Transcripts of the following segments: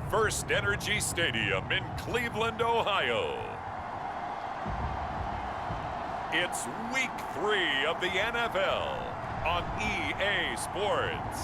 First Energy Stadium in Cleveland, Ohio. It's Week 3 of the NFL on EA Sports.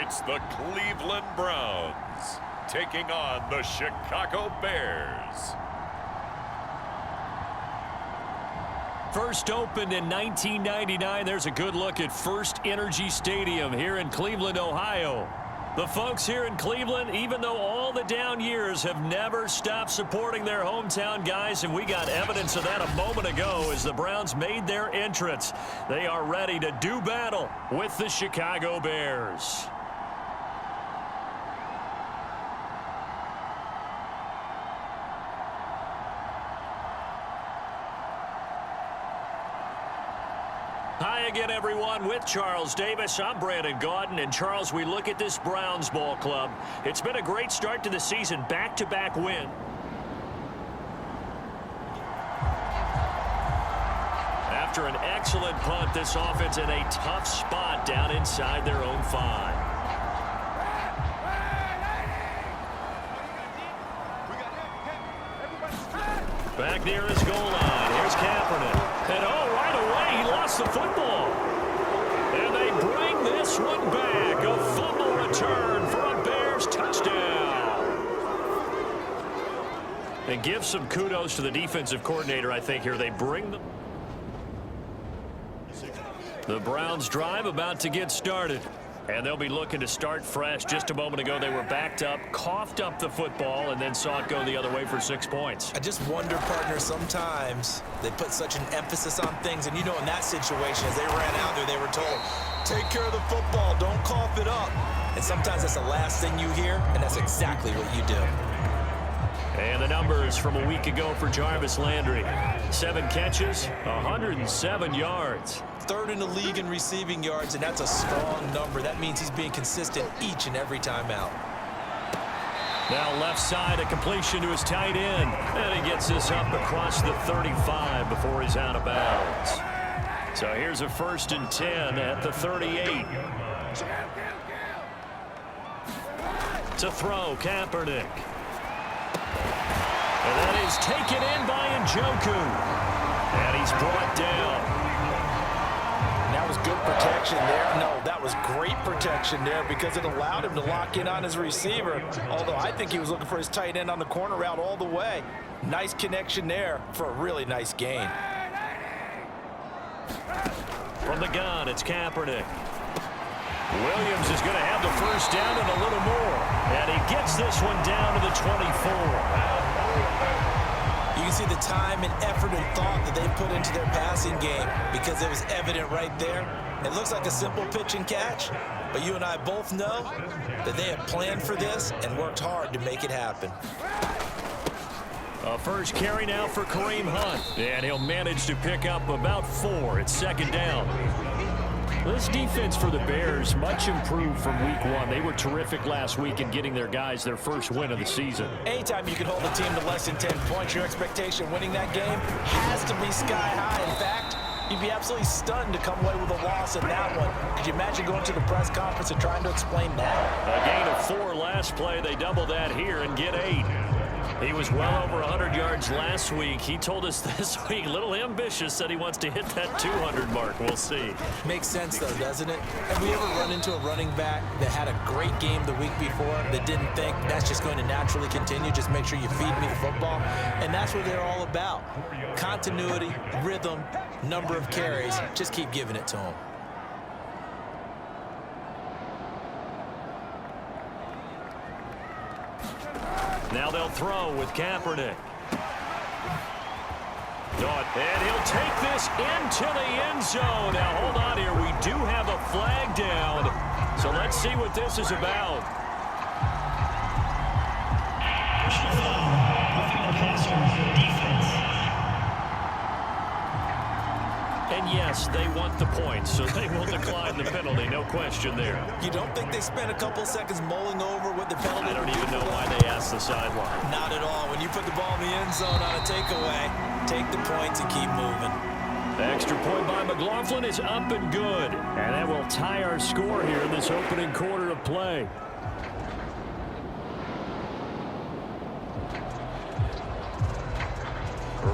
It's the Cleveland Browns taking on the Chicago Bears. First opened in 1999, there's a good look at First Energy Stadium here in Cleveland, Ohio. The folks here in Cleveland, even though all the down years, have never stopped supporting their hometown guys, and we got evidence of that a moment ago as the Browns made their entrance. They are ready to do battle with the Chicago Bears. Hi again, everyone. With Charles Davis, I'm Brandon Gaudin. And Charles, we look at this Browns ball club. It's been a great start to the season, back-to-back win. After an excellent punt, this offense in a tough spot down inside their own 5. Back near his goal line. Here's Kaepernick. And right away, he lost the football. And they bring this one back. A fumble return for a Bears touchdown. And give some kudos to the defensive coordinator, I think, here. They bring the Browns drive about to get started. And they'll be looking to start fresh. Just a moment ago, they were backed up, coughed up the football, and then saw it go the other way for 6 points. I just wonder, partner, sometimes they put such an emphasis on things. And, you know, in that situation, as they ran out there, they were told, take care of the football, don't cough it up. And sometimes that's the last thing you hear, and that's exactly what you do. And the numbers from a week ago for Jarvis Landry. 7 catches, 107 yards. Third in the league in receiving yards, and that's a strong number. That means he's being consistent each and every time out. Now left side, a completion to his tight end. And he gets this up across the 35 before he's out of bounds. So here's a 1st and 10 at the 38. To throw, Kaepernick. And that is taken in by Njoku. And he's brought down. That was good protection there. No, that was great protection there because it allowed him to lock in on his receiver. Although I think he was looking for his tight end on the corner route all the way. Nice connection there for a really nice gain. From the gun, it's Kaepernick. Williams is going to have the first down and a little more. And he gets this one down to the 24. You can see the time and effort and thought that they put into their passing game because it was evident right there. It looks like a simple pitch and catch, but you and I both know that they have planned for this and worked hard to make it happen. A first carry now for Kareem Hunt, and he'll manage to pick up about 4 at 2nd down. This defense for the Bears, much improved from week 1. They were terrific last week in getting their guys their first win of the season. Anytime you can hold a team to less than 10 points, your expectation winning that game has to be sky high. In fact, you'd be absolutely stunned to come away with a loss in that one. Could you imagine going to the press conference and trying to explain that? A gain of 4 last play. They double that here and get 8. He was well over 100 yards last week. He told us this week, a little ambitious, said he wants to hit that 200 mark. We'll see. Makes sense, though, doesn't it? Have we ever run into a running back that had a great game the week before that didn't think that's just going to naturally continue? Just make sure you feed me the football. And that's what they're all about. Continuity, rhythm, number of carries. Just keep giving it to them. Now they'll throw with Kaepernick. And he'll take this into the end zone. Now, hold on here. We do have a flag down. So let's see what this is about. And yes, they want the points, so they will decline the penalty, no question there. You don't think they spent a couple seconds mulling over what the penalty? I don't even know why they asked the sideline. Not at all. When you put the ball in the end zone on a takeaway, take the points and keep moving. The extra point by McLaughlin is up and good. And that will tie our score here in this opening quarter of play.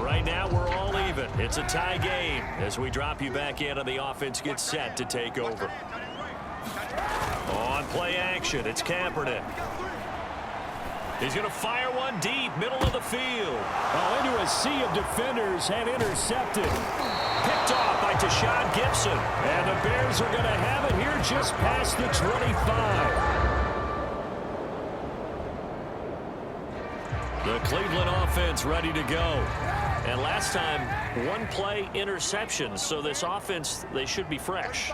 Right now, we're all even. It's a tie game as we drop you back in and the offense gets set to take over. On play action, it's Kaepernick. He's going to fire one deep, middle of the field. Oh, into a sea of defenders and intercepted. Picked off by Deshaun Gibson. And the Bears are going to have it here just past the 25. The Cleveland offense ready to go. And last time, one play interception. So this offense, they should be fresh.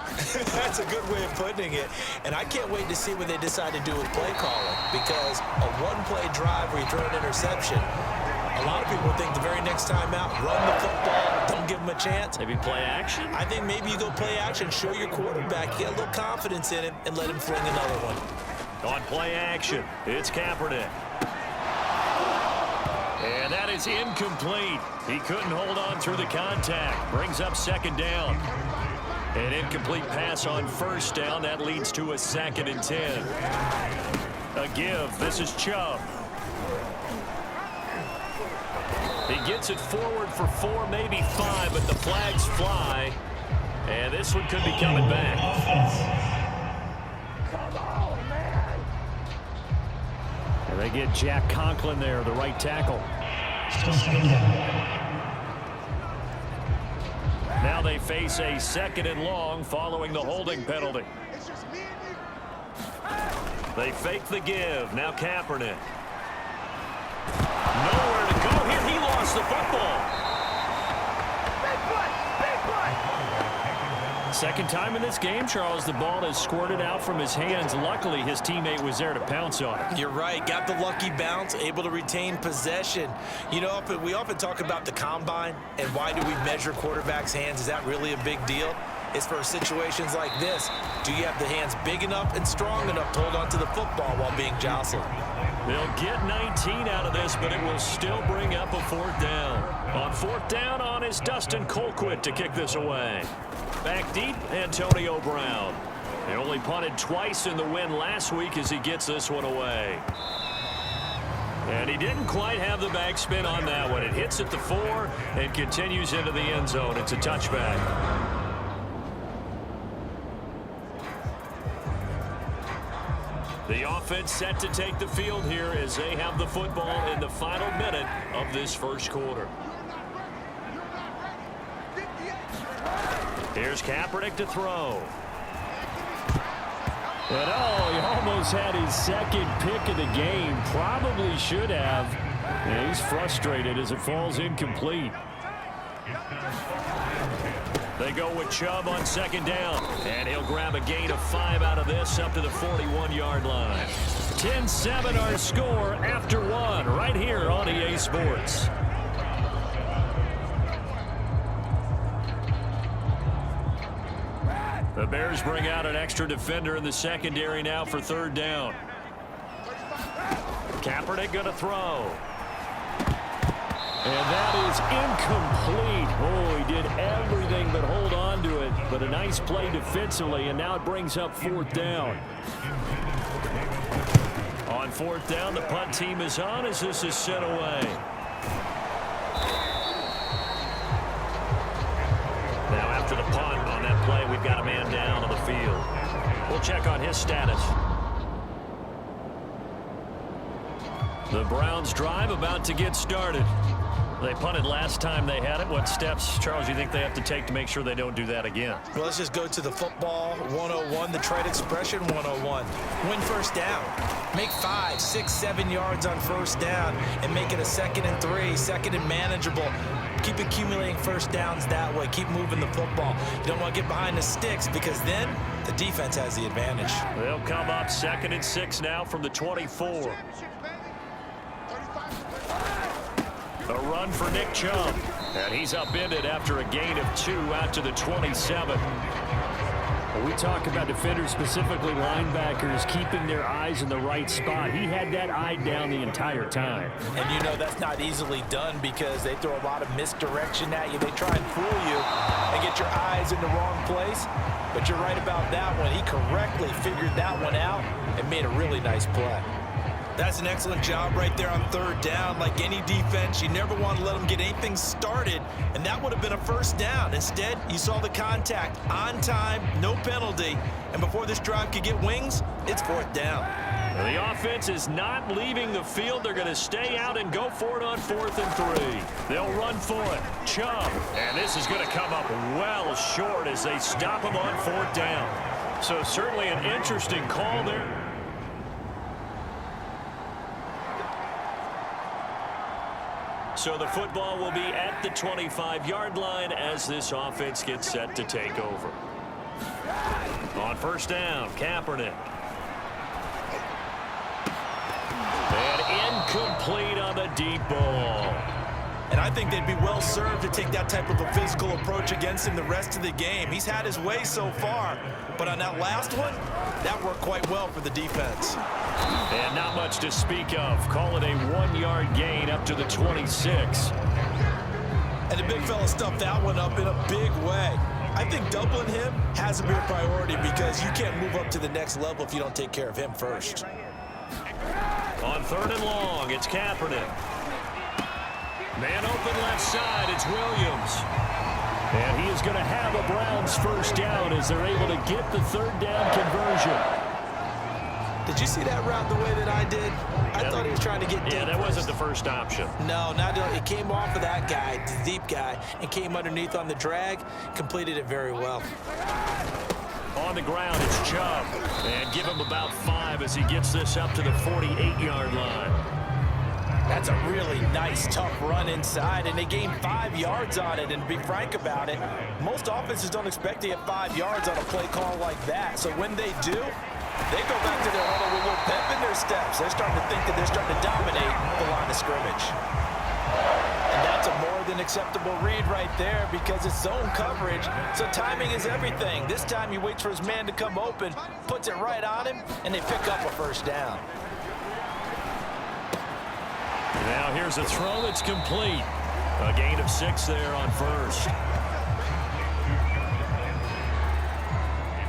That's a good way of putting it. And I can't wait to see what they decide to do with play calling. Because a one-play drive where you throw an interception, a lot of people think the very next time out, run the football, don't give them a chance. Maybe play action? I think maybe you go play action, show your quarterback, get a little confidence in him, and let him fling another one. On play action, it's Kaepernick. And that is incomplete. He couldn't hold on through the contact. Brings up second down. An incomplete pass on first down. That leads to a 2nd and 10. A give. This is Chubb. He gets it forward for 4, maybe 5, but the flags fly. And this one could be coming back. And they get Jack Conklin there, the right tackle. Now they face a 2nd and long following the holding penalty. They fake the give. Now Kaepernick. Nowhere to go here. He lost the football. Second time in this game, Charles, the ball has squirted out from his hands. Luckily, his teammate was there to pounce on it. You're right. Got the lucky bounce, able to retain possession. You know, we often talk about the combine and why do we measure quarterbacks' hands. Is that really a big deal? It's for situations like this. Do you have the hands big enough and strong enough to hold on to the football while being jostled? They'll get 19 out of this, but it will still bring up a 4th down. On 4th down on is Dustin Colquitt to kick this away. Back deep, Antonio Brown. They only punted twice in the win last week as he gets this one away. And he didn't quite have the backspin on that one. It hits at the 4 and continues into the end zone. It's a touchback. The offense set to take the field here as they have the football in the final minute of this first quarter. Here's Kaepernick to throw. And oh, he almost had his 2nd pick of the game. Probably should have. And he's frustrated as it falls incomplete. They go with Chubb on 2nd down. And he'll grab a gain of 5 out of this up to the 41-yard line. 10-7 our score after 1 right here on EA Sports. The Bears bring out an extra defender in the secondary now for 3rd down. Kaepernick going to throw. And that is incomplete. Oh, he did everything but hold on to it. But a nice play defensively, and now it brings up 4th down. On 4th down, the punt team is on as this is sent away. Now after the punt on that play, we've got a man down on the field. We'll check on his status. The Browns drive about to get started. They punted last time they had it. What steps, Charles, do you think they have to take to make sure they don't do that again? Well, let's just go to the football 101, the trade expression 101. Win first down. Make 5, 6, 7 yards on first down and make it a 2nd and 3, 2nd and manageable. Keep accumulating first downs that way. Keep moving the football. You don't want to get behind the sticks because then the defense has the advantage. They'll come up 2nd and 6 now from the 24. A run for Nick Chubb. And he's upended after a gain of 2 out to the 27. When we talk about defenders, specifically linebackers, keeping their eyes in the right spot. He had that eye down the entire time. And you know that's not easily done because they throw a lot of misdirection at you. They try and fool you and get your eyes in the wrong place. But you're right about that one. He correctly figured that one out and made a really nice play. That's an excellent job right there on third down. Like any defense, you never want to let them get anything started, and that would have been a first down. Instead, you saw the contact on time, no penalty, and before this drive could get wings, it's fourth down. The offense is not leaving the field. They're going to stay out and go for it on 4th and 3. They'll run for it. Chubb. And this is going to come up well short as they stop him on 4th down. So certainly an interesting call there. So the football will be at the 25-yard line as this offense gets set to take over. On 1st down, Kaepernick. And incomplete on the deep ball. And I think they'd be well served to take that type of a physical approach against him the rest of the game. He's had his way so far, but on that last one, that worked quite well for the defense. And not much to speak of. Call it a 1-yard gain up to the 26. And the big fella stuffed that one up in a big way. I think doubling him has to be a priority because you can't move up to the next level if you don't take care of him first. On 3rd and long, it's Kaepernick. Man open left side, it's Williams. And he is going to have a Browns first down as they're able to get the 3rd down conversion. Did you see that route the way that I did? I thought he was trying to get deep. Yeah, that wasn't the first option. No, not it came off of that guy, the deep guy, and came underneath on the drag, completed it very well. On the ground, it's Chubb. And give him about 5 as he gets this up to the 48-yard line. That's a really nice, tough run inside, and they gained 5 yards on it. And to be frank about it, most offenses don't expect to get 5 yards on a play call like that. So when they do, they go back to their huddle with a little pep in their steps. They're starting to think that they're starting to dominate the line of scrimmage. And that's a more than acceptable read right there because it's zone coverage, so timing is everything. This time he waits for his man to come open, puts it right on him, and they pick up a first down. Now here's a throw that's complete. A gain of 6 there on 1st.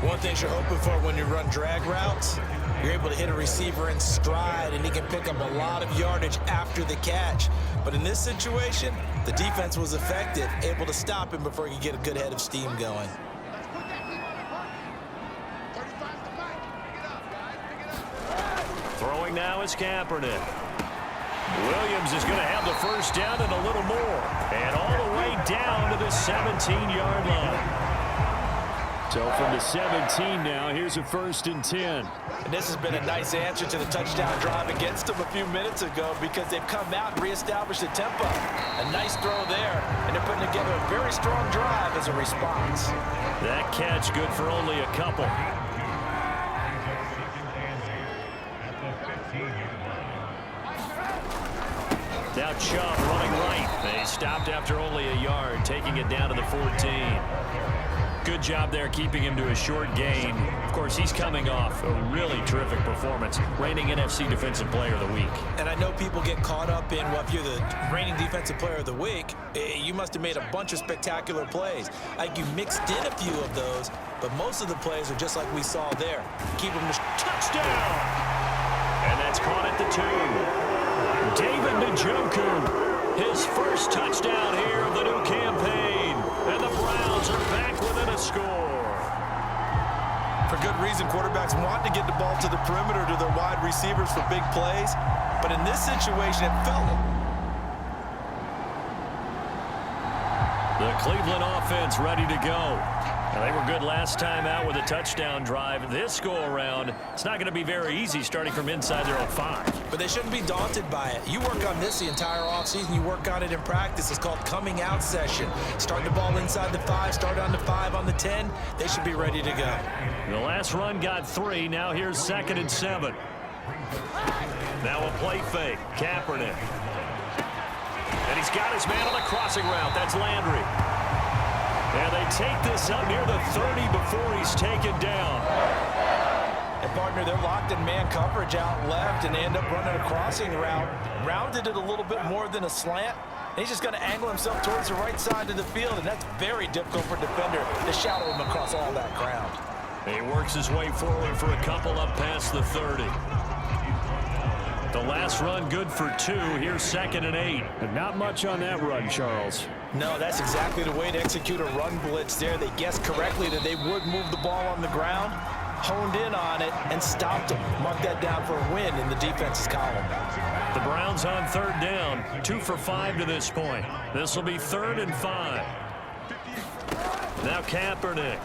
One thing you're hoping for when you run drag routes, you're able to hit a receiver in stride, and he can pick up a lot of yardage after the catch. But in this situation, the defense was effective, able to stop him before he could get a good head of steam going. Throwing now is Kaepernick. Williams is going to have the first down and a little more. And all the way down to the 17-yard line. So from the 17 now, here's a 1st and 10. And this has been a nice answer to the touchdown drive against them a few minutes ago because they've come out and reestablished the tempo. A nice throw there, and they're putting together a very strong drive as a response. That catch good for only a couple. Now Chubb running right. They stopped after only a yard, taking it down to the 14. Good job there keeping him to a short gain. Of course, he's coming off a really terrific performance, reigning NFC Defensive Player of the Week. And I know people get caught up in, well, if you're the reigning Defensive Player of the Week, you must have made a bunch of spectacular plays. Like you mixed in a few of those, but most of the plays are just like we saw there. Keep them to touchdown! And that's caught at the 2. David Njoku, his first touchdown here of the new campaign. And the Browns are back within a score. For good reason, quarterbacks want to get the ball to the perimeter to their wide receivers for big plays. But in this situation, it felt the Cleveland offense ready to go. Now, they were good last time out with a touchdown drive. This go-around, it's not going to be very easy starting from inside their own 5. But they shouldn't be daunted by it. You work on this the entire offseason. You work on it in practice. It's called coming out session. Start the ball inside the 5, start on the 5, on the 10. They should be ready to go. The last run got 3. Now here's 2nd and 7. Now a play fake. Kaepernick. And he's got his man on a crossing route. That's Landry. And they take this up near the 30 before he's taken down. And, partner, they're locked in man coverage out left, and they end up running a crossing route. Rounded it a little bit more than a slant. And he's just going to angle himself towards the right side of the field, and that's very difficult for a defender to shadow him across all that ground. He works his way forward for a couple up past the 30. The last run good for 2. Here's 2nd and 8. And not much on that run, Charles. No, that's exactly the way to execute a run blitz there. They guessed correctly that they would move the ball on the ground, honed in on it, and stopped him. Mark that down for a win in the defense's column. The Browns on 3rd down. 2 for 5 to this point. This will be 3rd and 5. Now Kaepernick.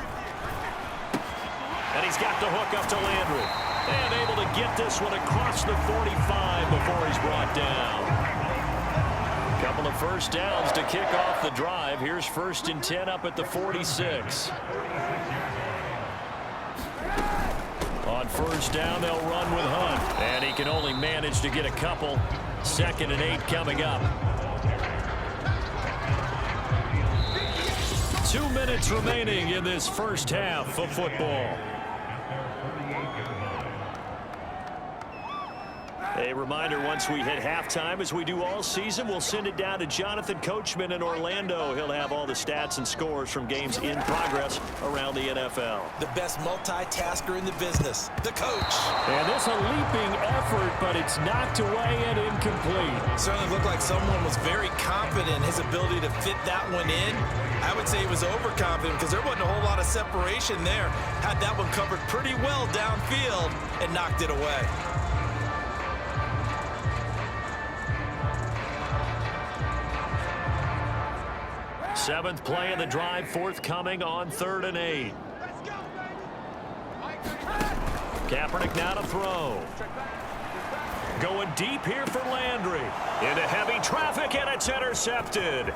And he's got the hook up to Landry. And able to get this one across the 45 before he's brought down. Couple of first downs to kick off the drive. Here's 1st and 10 up at the 46. On 1st down, they'll run with Hunt. And he can only manage to get a couple. 2nd and 8 coming up. 2 minutes remaining in this first half of football. A reminder, once we hit halftime, as we do all season, we'll send it down to Jonathan Coachman in Orlando. He'll have all the stats and scores from games in progress around the NFL. The best multitasker in the business, the coach. And this a leaping effort, but it's knocked away and incomplete. Certainly looked like someone was very confident in his ability to fit that one in. I would say he was overconfident because there wasn't a whole lot of separation there. Had that one covered pretty well downfield and knocked it away. Seventh play of the drive, forthcoming on 3rd and 8. Kaepernick now to throw. Going deep here for Landry. Into heavy traffic, and it's intercepted.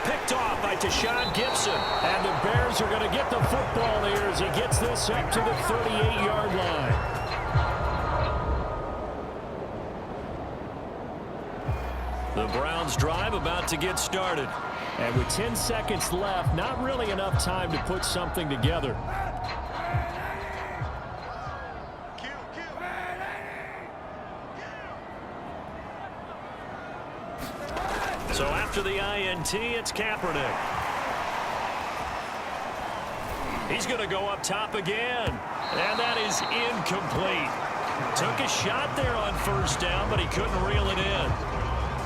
Picked off by Tashawn Gibson. And the Bears are going to get the football here as he gets this up to the 38-yard line. The Browns drive about to get started. And with 10 seconds left, not really enough time to put something together. So after the INT, it's Kaepernick. He's going to go up top again. And that is incomplete. Took a shot there on 1st down, but he couldn't reel it in.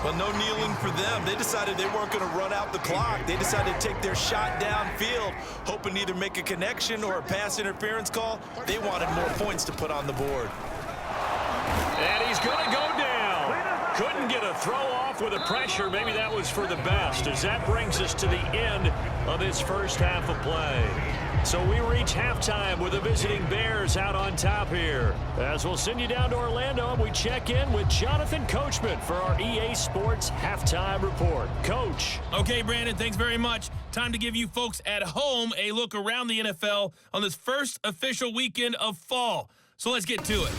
Well, no kneeling for them. They decided they weren't going to run out the clock. They decided to take their shot downfield, hoping to either make a connection or a pass interference call. They wanted more points to put on the board. And he's going to go down. Couldn't get a throw off with the pressure. Maybe that was for the best, as that brings us to the end of this first half of play. So we reach halftime with the visiting Bears out on top here. As we'll send you down to Orlando, and we check in with Jonathan Coachman for our EA Sports Halftime Report. Coach. Okay, Brandon, thanks very much. Time to give you folks at home a look around the NFL on this first official weekend of fall. So let's get to it.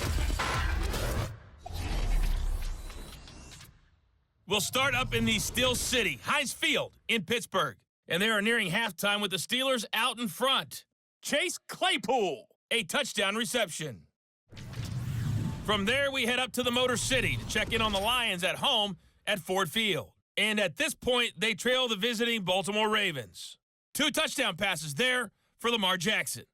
We'll start up in the Steel City, Heinz Field in Pittsburgh. And they are nearing halftime with the Steelers out in front. Chase Claypool, a touchdown reception. From there, we head up to the Motor City to check in on the Lions at home at Ford Field. And at this point, they trail the visiting Baltimore Ravens. 2 touchdown passes there for Lamar Jackson.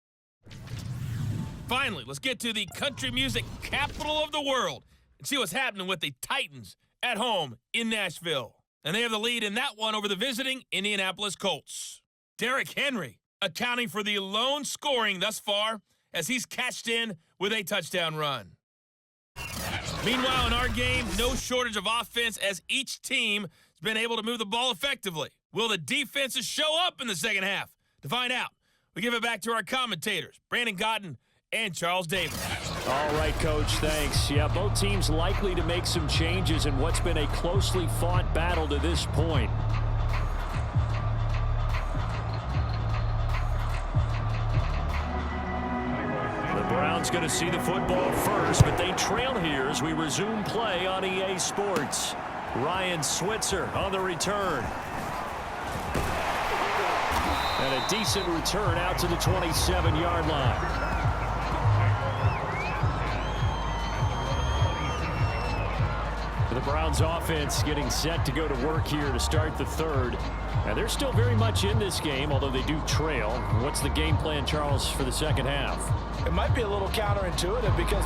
Finally, let's get to the country music capital of the world and see what's happening with the Titans at home in Nashville. And they have the lead in that one over the visiting Indianapolis Colts. Derrick Henry accounting for the lone scoring thus far as he's cashed in with a touchdown run. Meanwhile, in our game, no shortage of offense as each team has been able to move the ball effectively. Will the defenses show up in the second half? To find out, we give it back to our commentators, Brandon Cotton and Charles Davis. All right, Coach, thanks. Yeah, both teams likely to make some changes in what's been a closely fought battle to this point. The Browns going to see the football first, but they trail here as we resume play on EA Sports. Ryan Switzer on the return. And a decent return out to the 27-yard line. The Browns offense getting set to go to work here to start the third. Now they're still very much in this game, although they do trail. What's the game plan, Charles, for the second half? It might be a little counterintuitive because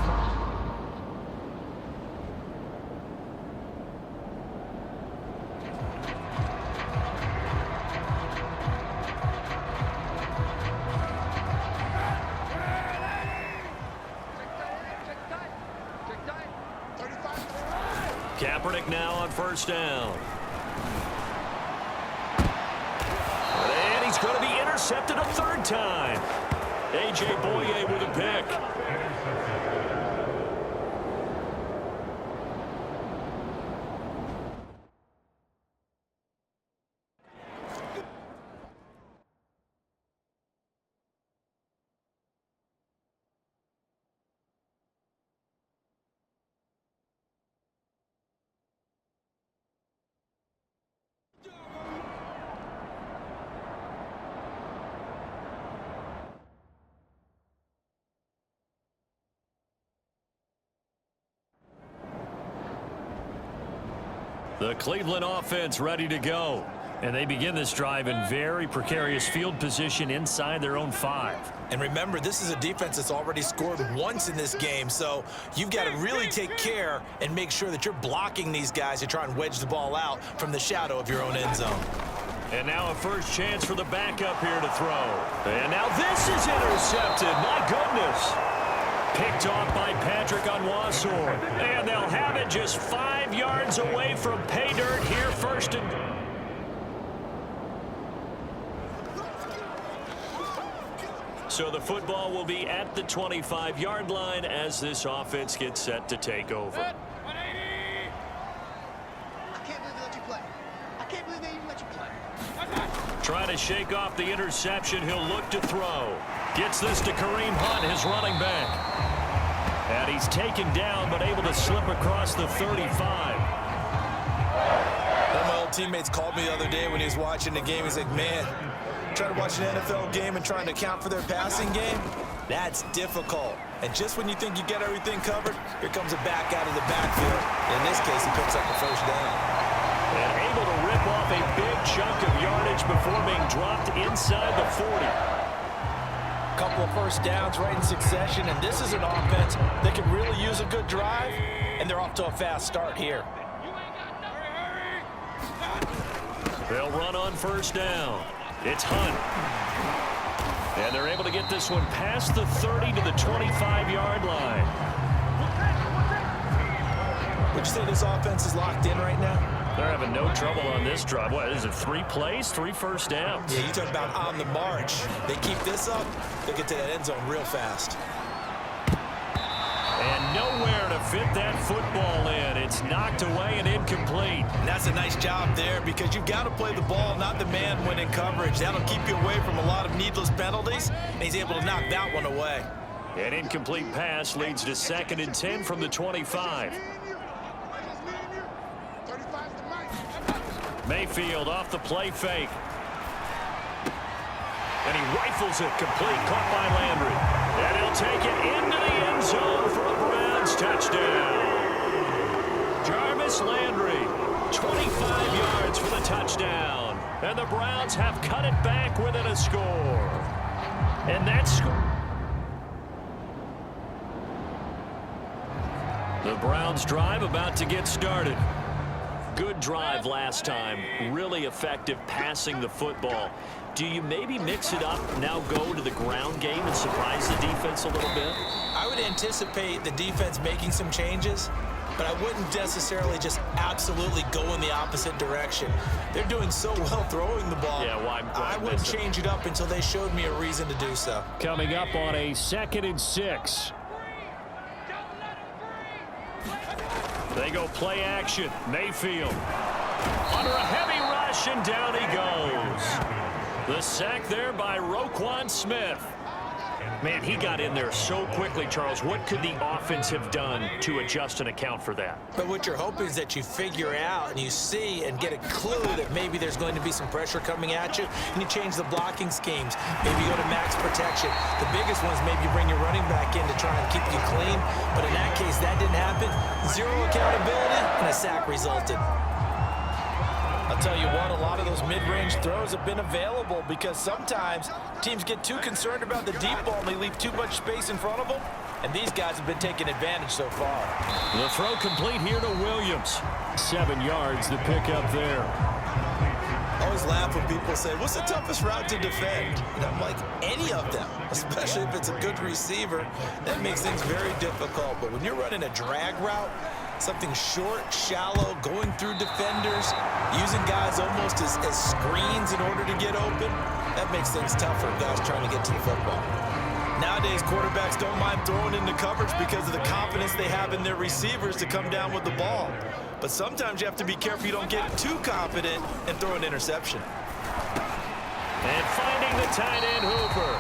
Kaepernick now on first down. And he's going to be intercepted a third time. A.J. Boye with a pick. The Cleveland offense ready to go. And they begin this drive in very precarious field position inside their own 5. And remember, this is a defense that's already scored once in this game, so you've got to really take care and make sure that you're blocking these guys to try and wedge the ball out from the shadow of your own end zone. And now a first chance for the backup here to throw. And now this is intercepted. My goodness. Picked off by Patrick Onwuasor. And they'll have it just 5 yards away from pay dirt here first and... So the football will be at the 25-yard line as this offense gets set to take over. I can't believe they let you play. I can't believe they even let you play. Trying to shake off the interception. He'll look to throw. Gets this to Kareem Hunt, his running back. And he's taken down, but able to slip across the 35. One of my old teammates called me the other day when he was watching the game. He's like, man, trying to watch an NFL game and trying to account for their passing game, that's difficult. And just when you think you get everything covered, here comes a back out of the backfield. In this case, he picks up the first down. And able to rip off a big chunk of yardage before being dropped inside the 40. Couple of first downs right in succession, and this is an offense that can really use a good drive, and they're off to a fast start here. They'll run on first down. It's Hunt. And they're able to get this one past the 30 to the 25-yard line. Would you say this offense is locked in right now? They're having no trouble on this drive. What is it, 3 plays, 3 first downs? Yeah, you talk about on the march. They keep this up, they'll get to that end zone real fast. And nowhere to fit that football in. It's knocked away and incomplete. And that's a nice job there because you've got to play the ball, not the man when in coverage. That'll keep you away from a lot of needless penalties, and he's able to knock that one away. An incomplete pass leads to 2nd and 10 from the 25. Mayfield off the play fake. And he rifles it complete, caught by Landry. And he'll take it into the end zone for a Browns touchdown. Jarvis Landry, 25 yards for the touchdown. And the Browns have cut it back within a score. And that score. The Browns drive about to get started. Good drive last time. Really effective passing the football. Do you maybe mix it up, now go to the ground game and surprise the defense a little bit? I would anticipate the defense making some changes, but I wouldn't necessarily just absolutely go in the opposite direction. They're doing so well throwing the ball. Yeah, why I wouldn't change it up until they showed me a reason to do so. Coming up on a 2nd and 6. They go play action. Mayfield under a heavy rush, and down he goes. The sack there by Roquan Smith. Man, he got in there so quickly, Charles. What could the offense have done to adjust and account for that? But what you're hoping is that you figure out and you see and get a clue that maybe there's going to be some pressure coming at you, and you change the blocking schemes. Maybe you go to max protection. The biggest one is maybe you bring your running back in to try and keep you clean. But in that case, that didn't happen. Zero accountability, and a sack resulted. I'll tell you what, a lot of those mid-range throws have been available because sometimes teams get too concerned about the deep ball and they leave too much space in front of them, and these guys have been taking advantage so far. The throw complete here to Williams. 7 yards, the pickup there. I always laugh when people say, what's the toughest route to defend? And I'm like, any of them, especially if it's a good receiver. That makes things very difficult. But when you're running a drag route, something short, shallow, going through defenders, using guys almost as screens in order to get open, that makes things tougher, guys trying to get to the football. Nowadays, quarterbacks don't mind throwing into coverage because of the confidence they have in their receivers to come down with the ball. But sometimes you have to be careful you don't get too confident and throw an interception. And finding the tight end, Hooper.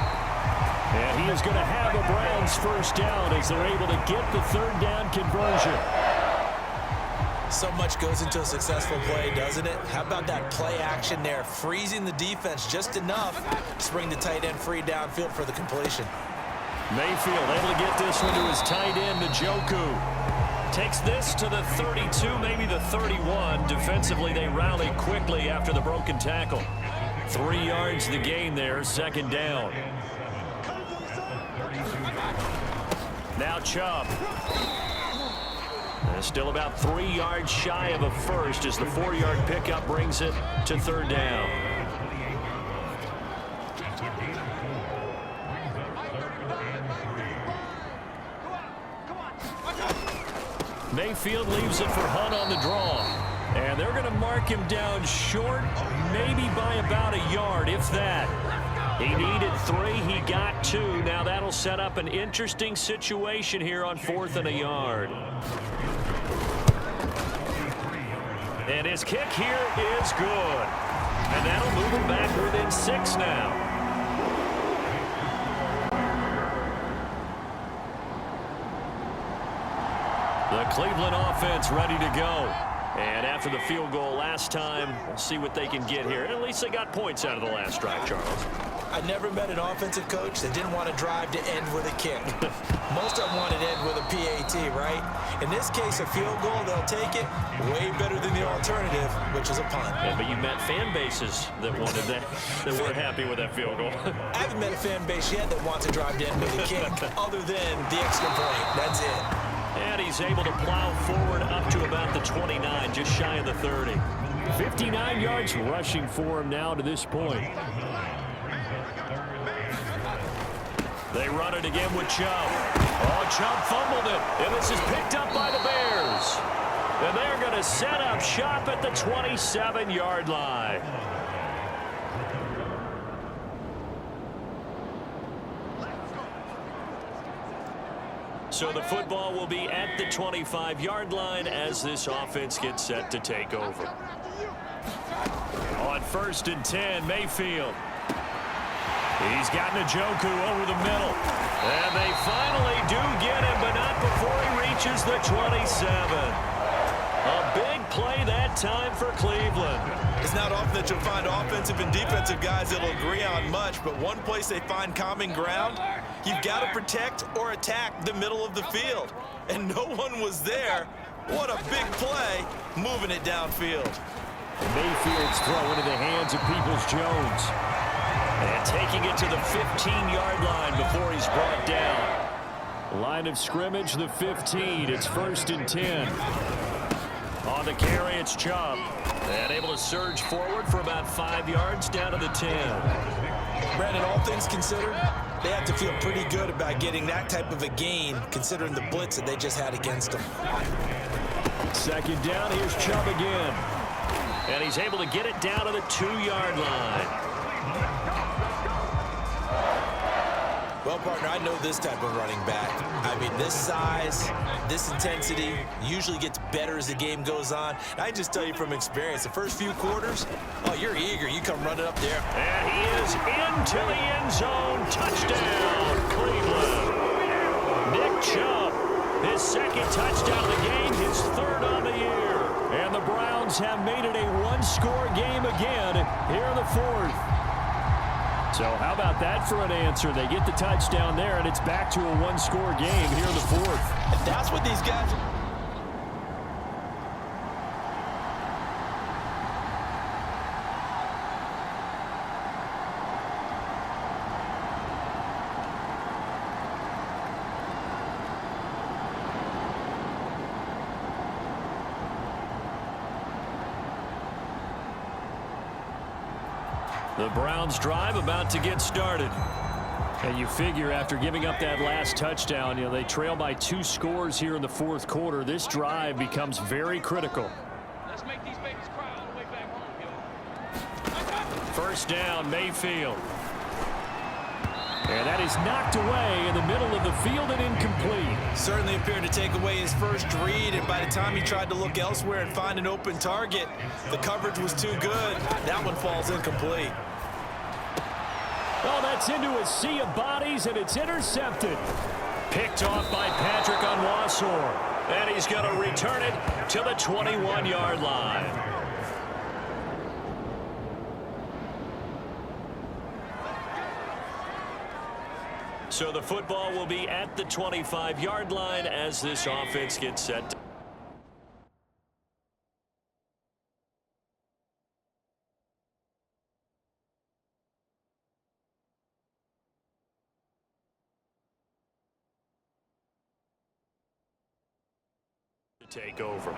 And he is going to have a Browns first down as they're able to get the third down conversion. So much goes into a successful play, doesn't it? How about that play action there, freezing the defense just enough to bring the tight end free downfield for the completion. Mayfield able to get this one to his tight end, Njoku. Takes this to the 32, maybe the 31. Defensively, they rally quickly after the broken tackle. 3 yards the gain there, second down. Now Chubb. Still about 3 yards shy of a first as the 4-yard pickup brings it to third down. Mayfield leaves it for Hunt on the draw. And they're going to mark him down short, maybe by about a yard, if that. He needed 3, he got 2. Now that'll set up an interesting situation here on 4th and a yard. And his kick here is good. And that'll move him back within 6 now. The Cleveland offense ready to go. And after the field goal last time, we'll see what they can get here. At least they got points out of the last drive, Charles. I never met an offensive coach that didn't want to drive to end with a kick. Most of them wanted to end with a PAT, right? In this case, a field goal, they'll take it. Way better than the alternative, which is a punt. Yeah, but you met fan bases that wanted that, that weren't happy with that field goal. I haven't met a fan base yet that wants to drive to end with a kick, other than the extra point. That's it. And he's able to plow forward up to about the 29, just shy of the 30. 59 yards rushing for him now to this point. They run it again with Chubb. Oh, Chubb fumbled it, and this is picked up by the Bears. And they're going to set up shop at the 27-yard line. So the football will be at the 25-yard line as this offense gets set to take over. On 1st and 10, Mayfield. He's got Njoku over the middle. And they finally do get him, but not before he reaches the 27. A big play that time for Cleveland. It's not often that you'll find offensive and defensive guys that'll agree on much, but one place they find common ground, you've got to protect or attack the middle of the field. And no one was there. What a big play, moving it downfield. Mayfield's throw into the hands of Peoples-Jones. And taking it to the 15-yard line before he's brought down. Line of scrimmage, the 15. It's 1st and 10. On the carry, it's Chubb. And able to surge forward for about 5 yards down to the 10. Brandon, all things considered, they have to feel pretty good about getting that type of a gain, considering the blitz that they just had against them. 2nd down, here's Chubb again. And he's able to get it down to the 2-yard line. Well, partner, I know this type of running back. I mean, this size, this intensity usually gets better as the game goes on. I just tell you from experience, the first few quarters, oh, you're eager. You come running up there. And he is into the end zone. Touchdown, His second touchdown of the game, his third on the year. And the Browns have made it a one-score game again here in the fourth. So how about that for an answer? They get the touchdown there, and it's back to a one-score game here in the fourth. And that's what these guys... The Browns drive about to get started. And you figure after giving up that last touchdown, they trail by 2 scores here in the fourth quarter. This drive becomes very critical. Let's make these babies cry all the way back home, First down, Mayfield. And that is knocked away in the middle of the field and incomplete. Certainly appeared to take away his first read, and by the time he tried to look elsewhere and find an open target, the coverage was too good. That one falls incomplete. Oh, that's into a sea of bodies, and it's intercepted. Picked off by Patrick Onwuasor. And he's going to return it to the 21-yard line. So the football will be at the 25-yard line as this offense gets set. To take over.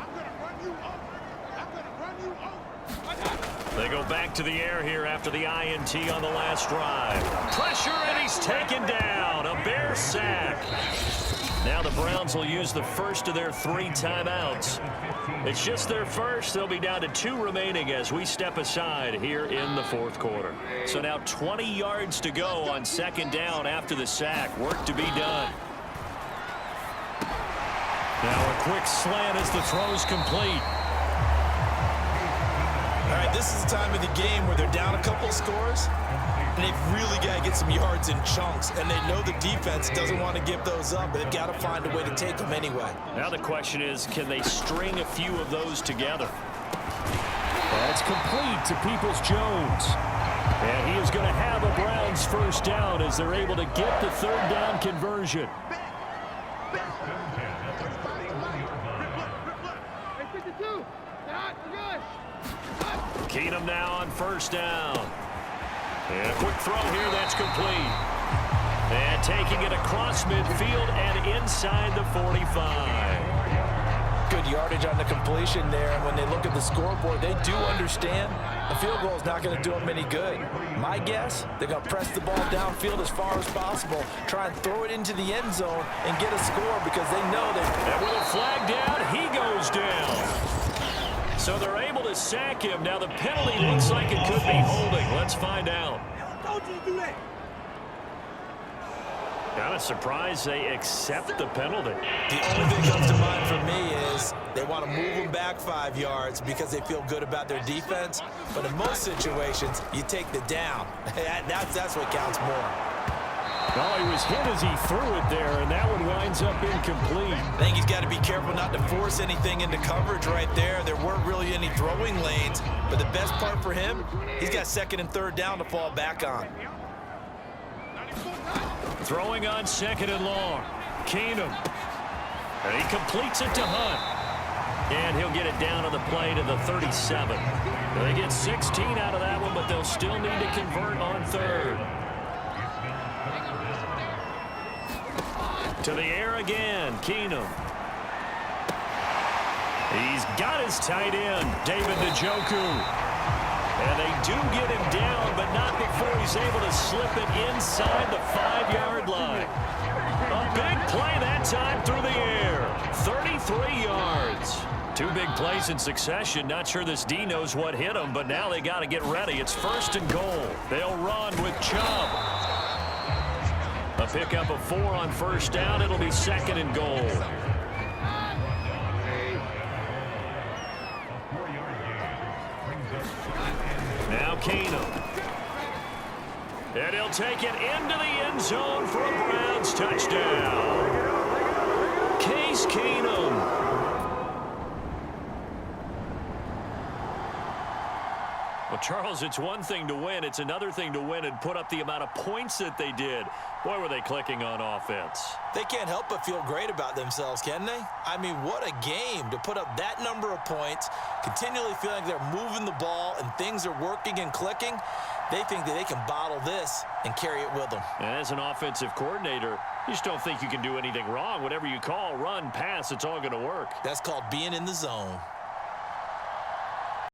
They go back to the air here after the INT on the last drive. Pressure, and he's taken down. A Bear sack. Now the Browns will use the first of their 3 timeouts. It's just their first. They'll be down to 2 remaining as we step aside here in the fourth quarter. So now 20 yards to go on second down after the sack. Work to be done. Now a quick slant as the throw's complete. All right, this is the time of the game where they're down a couple of scores, and they've really got to get some yards in chunks, and they know the defense doesn't want to give those up, but they've got to find a way to take them anyway. Now the question is, can they string a few of those together? That's complete to Peoples-Jones. And he is going to have a Browns first down as they're able to get the third down conversion. Keenum now on first down. And a quick throw here that's complete. And taking it across midfield and inside the 45. Good yardage on the completion there. And when they look at the scoreboard, they do understand the field goal is not going to do them any good. My guess, they're going to press the ball downfield as far as possible, try and throw it into the end zone and get a score because they know that. And with a flag down, he goes down. So they're able to sack him. Now the penalty looks like it could be holding. Let's find out. Kind of surprised they accept the penalty. The only thing that comes to mind for me is they want to move them back 5 yards because they feel good about their defense. But in most situations, you take the down. That's what counts more. Well, he was hit as he threw it there, and that one winds up incomplete. I think he's got to be careful not to force anything into coverage right there. There weren't really any throwing lanes, but the best part for him, he's got second and third down to fall back on. Throwing on second and long. Keenum. And he completes it to Hunt. And he'll get it down on the play to the 37. They get 16 out of that one, but they'll still need to convert on third. To the air again, Keenum. He's got his tight end, David Njoku. And they do get him down, but not before he's able to slip it inside the 5-yard line. A big play that time through the air. 33 yards. 2 big plays in succession. Not sure this D knows what hit him, but now they got to get ready. It's first and goal. They'll run with Chubb. A pickup of 4 on first down. It'll be second and goal. Now Keenum. And he'll take it into the end zone for a Browns touchdown. Case Case Keenum. Well, Charles, it's one thing to win. It's another thing to win and put up the amount of points that they did. Boy, were they clicking on offense. They can't help but feel great about themselves, can they? I mean, what a game to put up that number of points, continually feeling like they're moving the ball and things are working and clicking. They think that they can bottle this and carry it with them. And as an offensive coordinator, you just don't think you can do anything wrong. Whatever you call, run, pass, it's all going to work. That's called being in the zone.